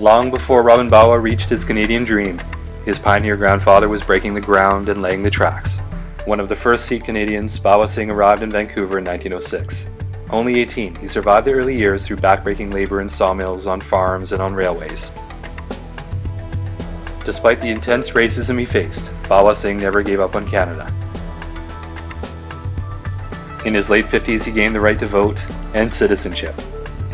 Long before Robin BAWA reached his Canadian dream, his pioneer grandfather was breaking the ground and laying the tracks. One of the first Sikh Canadians, BAWA Singh arrived in Vancouver in 1906. Only 18, he survived the early years through backbreaking labor in sawmills, on farms, and on railways. Despite the intense racism he faced, BAWA Singh never gave up on Canada. In his late 50s, he gained the right to vote and citizenship,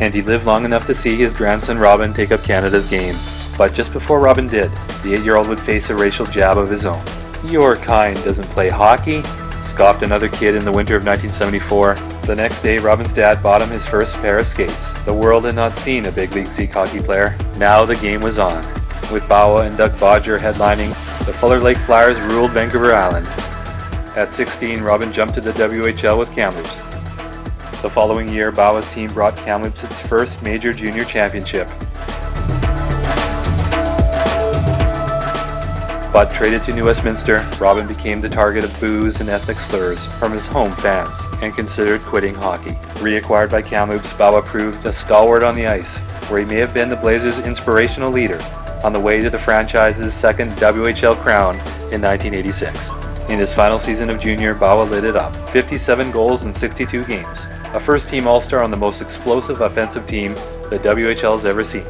and he lived long enough to see his grandson Robin take up Canada's game. But just before Robin did, the 8-year-old would face a racial jab of his own. "Your kind doesn't play hockey," scoffed another kid in the winter of 1974. The next day, Robin's dad bought him his first pair of skates. The world had not seen a big league Sikh hockey player. Now the game was on. With BAWA and Doug Bodger headlining, the Fuller Lake Flyers ruled Vancouver Island. At 16, Robin jumped to the WHL with Kamloops. The following year, BAWA's team brought Kamloops its first major junior championship. But traded to New Westminster, Robin became the target of boos and ethnic slurs from his home fans and considered quitting hockey. Reacquired by Kamloops, BAWA proved a stalwart on the ice, where he may have been the Blazers' inspirational leader on the way to the franchise's second WHL crown in 1986. In his final season of junior, BAWA lit it up. 57 goals in 62 games. A first-team All-Star on the most explosive offensive team the WHL's ever seen.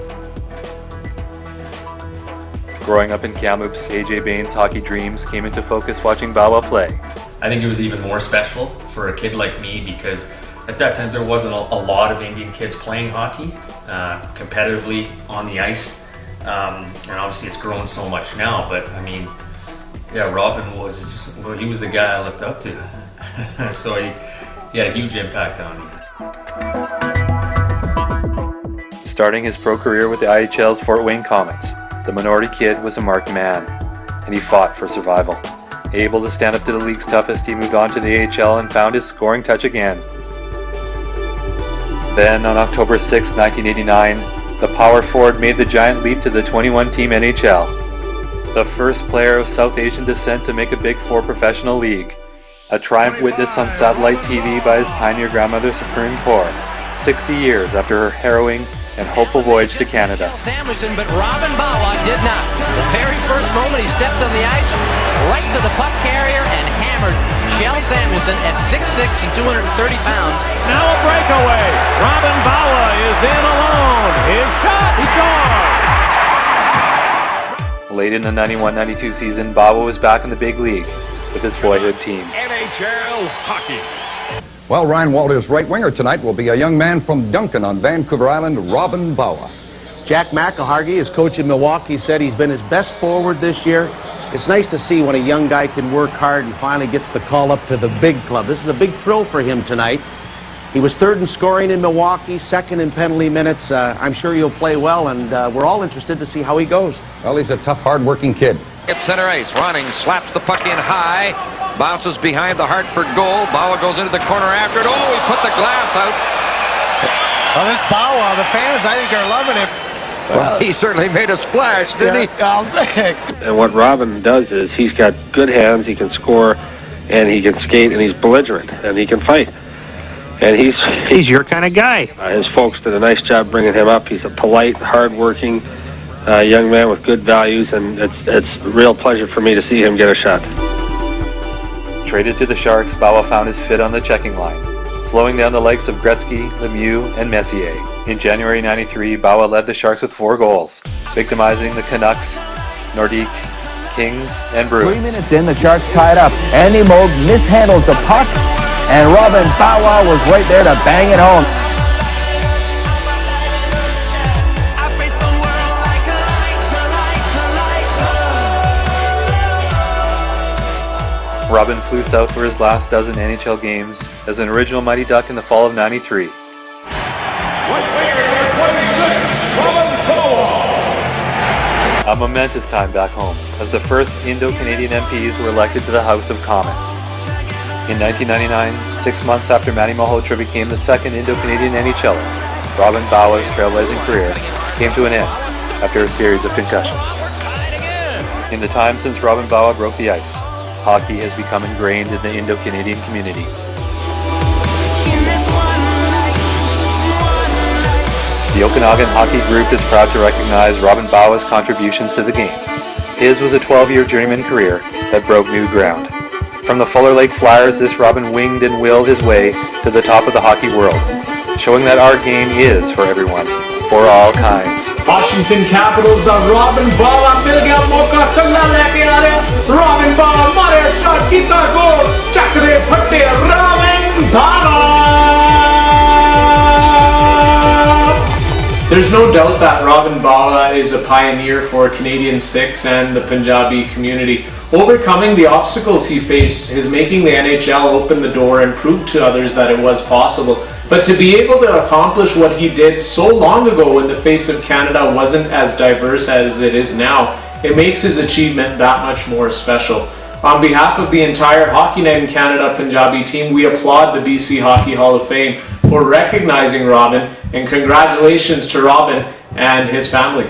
Growing up in Kamloops, AJ Bain's hockey dreams came into focus watching BAWA play. I think it was even more special for a kid like me because at that time there wasn't a lot of Indian kids playing hockey competitively on the ice. And obviously it's grown so much now, but I mean, yeah, Robin he was the guy I looked up to. So he had a huge impact on me. Starting his pro career with the IHL's Fort Wayne Comets, the minority kid was a marked man, and he fought for survival. Able to stand up to the league's toughest, he moved on to the AHL and found his scoring touch again. Then, on October 6, 1989, the power forward made the giant leap to the 21-team NHL. The first player of South Asian descent to make a Big Four professional league. A triumph witnessed on satellite TV by his pioneer grandmother Supreme Kaur, 60 years after her harrowing and hopeful voyage to Canada. But Robin BAWA did not. The very first moment he stepped on the ice, right to the puck carrier and hammered Shell Samuelson at 6'6" and 230 pounds. Now a breakaway. Robin BAWA is in alone. His shot, he scores! Late in the 91-92 season, BAWA was back in the big league with his boyhood team. NHL hockey. Well, Ryan Walter's right winger tonight will be a young man from Duncan on Vancouver Island, Robin BAWA. Jack McElhargy, his coach in Milwaukee, said he's been his best forward this year. It's nice to see when a young guy can work hard and finally gets the call up to the big club. This is a big thrill for him tonight. He was third in scoring in Milwaukee, second in penalty minutes. I'm sure he'll play well, and we're all interested to see how he goes. Well, he's a tough, hard-working kid. At center ice, Ronning slaps the puck in high, bounces behind the Hartford goal. BAWA goes into the corner after it. Oh, he put the glass out. Well, this BAWA, the fans, I think, are loving it. Well, he certainly made a splash, didn't he? I'll say. And what Robin does is he's got good hands, he can score, and he can skate, and he's belligerent, and he can fight. And he's your kind of guy. His folks did a nice job bringing him up. He's a polite, hard-working young man with good values, and it's a real pleasure for me to see him get a shot. Traded to the Sharks, BAWA found his fit on the checking line, slowing down the likes of Gretzky, Lemieux, and Messier. In January '93, BAWA led the Sharks with 4 goals, victimizing the Canucks, Nordique, Kings, and Bruins. 3 minutes in, the Sharks tied up. Andy Moog mishandles the puck, and Robin BAWA was right there to bang it home. Robin flew south for his last dozen NHL games as an original Mighty Duck in the fall of '93. A momentous time back home, as the first Indo-Canadian MPs were elected to the House of Commons. In 1999, 6 months after Manny Malhotra became the second Indo-Canadian NHLer, Robin BAWA's trailblazing career came to an end after a series of concussions. In the time since Robin BAWA broke the ice, hockey has become ingrained in the Indo-Canadian community. The Okanagan Hockey Group is proud to recognize Robin BAWA's contributions to the game. His was a 12-year journeyman career that broke new ground. From the Fuller Lake Flyers, this Robin winged and willed his way to the top of the hockey world, showing that our game is for everyone, for all kinds. Washington Capitals da Robin BAWA मिल गया मौका चलना लेके आ रहे Robin BAWA मारे shot कितना गोल चक्रे फटे Robin BAWA. There's no doubt that Robin BAWA is a pioneer for Canadian Six and the Punjabi community. Overcoming the obstacles he faced is making the NHL open the door and prove to others that it was possible. But to be able to accomplish what he did so long ago when the face of Canada wasn't as diverse as it is now, it makes his achievement that much more special. On behalf of the entire Hockey Night in Canada Punjabi team, we applaud the BC Hockey Hall of Fame for recognizing Robin, and congratulations to Robin and his family.